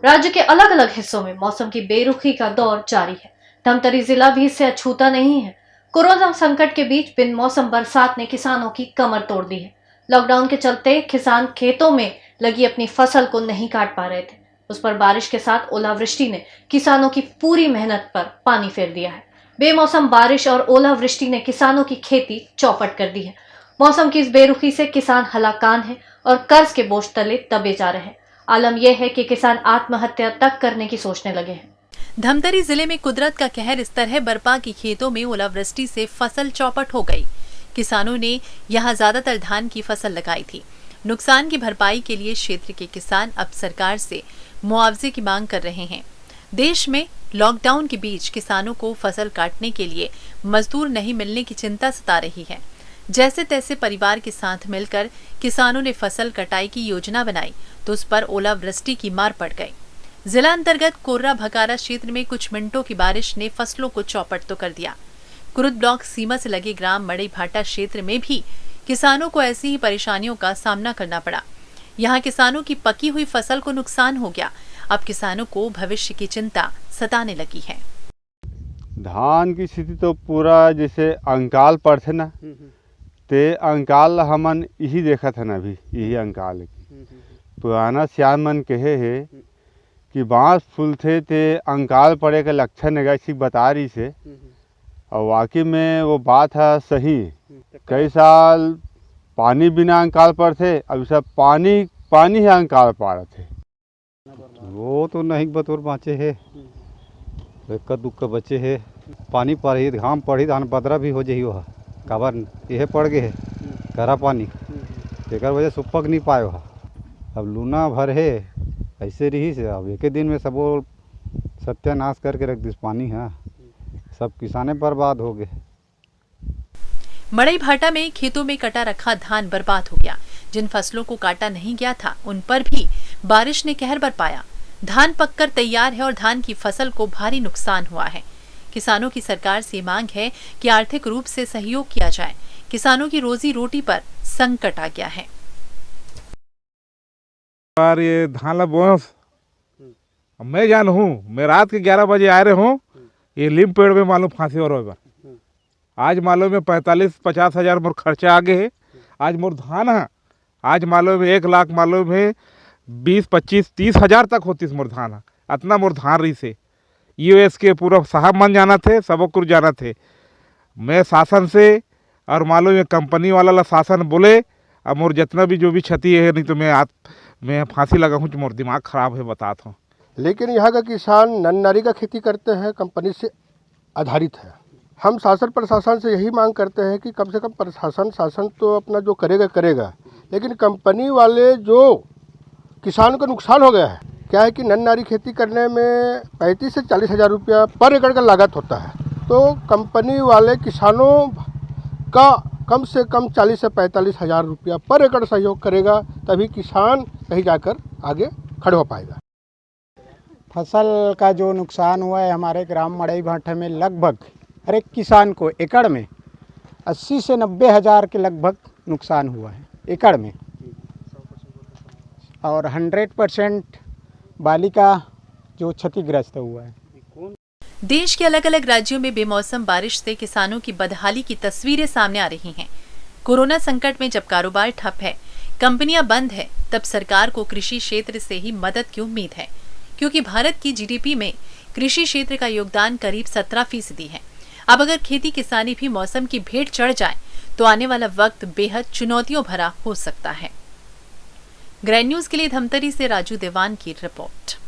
राज्य के अलग अलग हिस्सों में मौसम की बेरुखी का दौर जारी है। धमतरी जिला भी इससे अछूता नहीं है। कोरोना संकट के बीच बिन मौसम बरसात ने किसानों की कमर तोड़ दी है। लॉकडाउन के चलते किसान खेतों में लगी अपनी फसल को नहीं काट पा रहे थे। उस पर बारिश के साथ ओलावृष्टि ने किसानों की पूरी मेहनत पर पानी फेर दिया है। बेमौसम बारिश और ओलावृष्टि ने किसानों की खेती चौपट कर दी है। मौसम की इस बेरुखी से किसान हलाकान है और कर्ज के बोझ तले दबे जा रहे हैं। आलम यह है कि किसान आत्महत्या तक करने की सोचने लगे हैं। धमतरी जिले में कुदरत का कहर इस तरह बरपा कि खेतों में ओलावृष्टि से फसल चौपट हो गई। किसानों ने यहां ज्यादातर धान की फसल लगाई थी। नुकसान की भरपाई के लिए क्षेत्र के किसान अब सरकार से मुआवजे की मांग कर रहे हैं। देश में लॉकडाउन के बीच किसानों को फसल काटने के लिए मजदूर नहीं मिलने की चिंता सता रही है। जैसे तैसे परिवार के साथ मिलकर किसानों ने फसल कटाई की योजना बनाई तो उस पर ओलावृष्टि की मार पड़ गई। जिला अंतर्गत कोर्रा भकारा क्षेत्र में कुछ मिनटों की बारिश ने फसलों को चौपट तो कर दिया। कुरुद ब्लॉक सीमा से लगे ग्राम मड़ई भाटा क्षेत्र में भी किसानों को ऐसी ही परेशानियों का सामना करना पड़ा। यहाँ किसानों की पकी हुई फसल को नुकसान हो गया। अब किसानों को भविष्य की चिंता सताने लगी है। धान की स्थिति तो पूरा जैसे अंकाल पड़थे ना, ते अंकाल हमन यही देखा था ना, अभी यही अंकाल की पुराना श्याम मन कहे है कि बांस फूल थे ते अंकाल पड़े का लक्षण है, ऐसी बता रही से। और वाकई में वो बात है सही। कई साल पानी बिना अंकाल पर थे, अब सब पानी ही अंकाल पा रहे थे। वो तो नहीं बतौर बाँचे है, इक्का दुक्का बचे है। पानी पड़ी घाम पड़ी धान बदरा भी हो जाही वह काबर यह पड़ गए है करा पानी एक वजह सुपक नहीं पाए वह। अब लूना भर है ऐसे रही से। अब एक दिन में सब सत्यानाश करके रख दिस पानी है, सब किसाने बर्बाद हो गए। मड़ई भाटा में खेतों में कटा रखा धान बर्बाद हो गया। जिन फसलों को काटा नहीं गया था उन पर भी बारिश ने कहर बरपाया। धान पककर तैयार है और धान की फसल को भारी नुकसान हुआ है। किसानों की सरकार से मांग है कि आर्थिक रूप से सहयोग किया जाए। किसानों की रोजी रोटी पर संकट आ गया है। और ये धान ला बोस मैं जान हूँ, मैं रात के 11 बजे आ रहे हूँ। ये लीम पेड़ में मालूम फांसी और आज मालूम में 45-50 हजार मोर खर्चा आगे है। आज मोर धान है, आज मालूम है 1 लाख मालूम है 20-25-30 हजार तक होती मोर धान है। इतना मोर धान रही से यूएस के पूरा साहब मन जाना थे, सबको जाना थे। मैं शासन से और मालूम है कंपनी वाला ला शासन बोले अब मोर जितना भी जो भी क्षति है, नहीं तो मैं फांसी लगा हूँ। मोर दिमाग खराब है बताता हूँ। लेकिन यहाँ का किसान नन नारी का खेती करते हैं, कंपनी से आधारित है। हम शासन प्रशासन से यही मांग करते हैं कि कम से कम शासन तो अपना जो करेगा, लेकिन कंपनी वाले जो किसान को नुकसान हो गया है, क्या है कि नन नारी खेती करने में 35 से 40 हजार रुपया पर एकड़ का लागत होता है। तो कंपनी वाले किसानों का कम से कम 40 से 45 हजार रुपया पर एकड़ सहयोग करेगा, तभी किसान कहीं जाकर आगे खड़े हो पाएगा। फसल का जो नुकसान हुआ है हमारे ग्राम मड़ई भाटा में लगभग हर एक किसान को एकड़ में 80 से 90 हजार के लगभग नुकसान हुआ है एकड़ में। और 100% बाली का जो क्षतिग्रस्त हुआ है। देश के अलग अलग राज्यों में बेमौसम बारिश से किसानों की बदहाली की तस्वीरें सामने आ रही हैं। कोरोना संकट में जब कारोबार ठप है, कंपनियां बंद है, तब सरकार को कृषि क्षेत्र से ही मदद की उम्मीद है, क्योंकि भारत की जीडीपी में कृषि क्षेत्र का योगदान करीब 17% है। अब अगर खेती किसानी भी मौसम की भेंट चढ़ जाए तो आने वाला वक्त बेहद चुनौतियों भरा हो सकता है। ग्रैंड न्यूज के लिए धमतरी से राजू देवान की रिपोर्ट।